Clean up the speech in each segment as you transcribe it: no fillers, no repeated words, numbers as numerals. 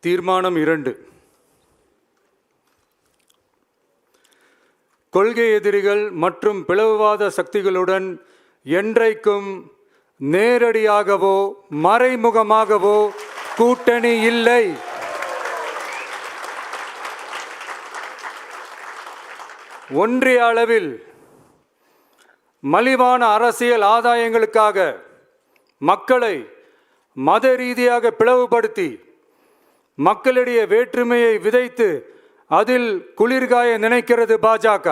தீர்மானம் 2. கொள்கை எதிரிகள் மற்றும் பிளவுவாத சக்திகளுடன் என்றைக்கும் நேரடியாகவோ மறைமுகமாகவோ கூட்டணி இல்லை. ஒன்றிய அளவில் மலிவான அரசியல் ஆதாயங்களுக்காக மக்களை மத ரீதியாக பிளவுபடுத்தி மக்களிடையே வேற்றுமையை விதைத்து அதில் குளிர்காய நினைக்கிறது பாஜக.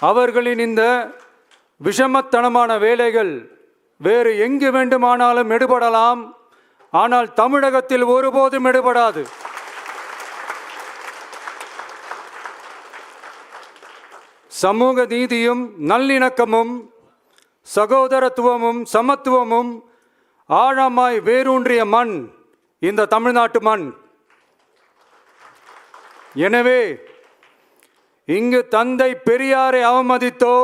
அவர்களின் இந்த விஷமத்தனமான வேலைகள் வேறு எங்கு வேண்டுமானாலும் எடுபடலாம், ஆனால் தமிழகத்தில் ஒருபோதும் எடுபடாது. சமூக நீதியும் நல்லிணக்கமும் சகோதரத்துவமும் சமத்துவமும் ஆழமாய் வேரூன்றிய மண் இந்த தமிழ்நாட்டு மண். எனவே இங்கு தந்தை பெரியாரை அவமதித்தோ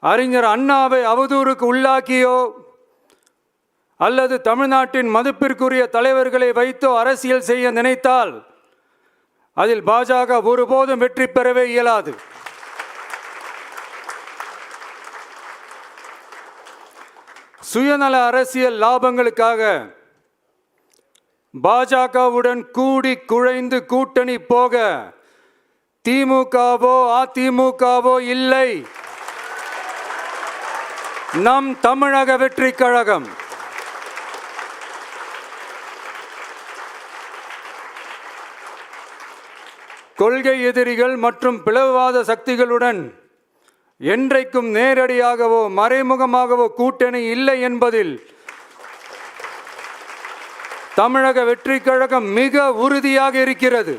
அறிஞர் அண்ணாவை அவதூறுக்கு உள்ளாக்கியோ அல்லது தமிழ்நாட்டின் மதிப்பிற்குரிய தலைவர்களை வைத்தோ அரசியல் செய்ய நினைத்தால் அதில் பாஜக ஒருபோதும் வெற்றி பெறவே இயலாது. சுயநல அரசியல் லாபங்களுக்காக பாஜகவுடன் கூடி குழைந்து கூட்டணி போக திமுகவோ அதிமுகவோ இல்லை. நம் தமிழக வெற்றி கழகம் கொள்கை எதிரிகள் மற்றும் பிளவுவாத சக்திகளுடன் என்றைக்கும் நேரடியாகவோ மறைமுகமாகவோ கூட்டணி இல்லை என்பதில் தமிழக வெற்றி கழகம் மிக உறுதியாக இருக்கிறது.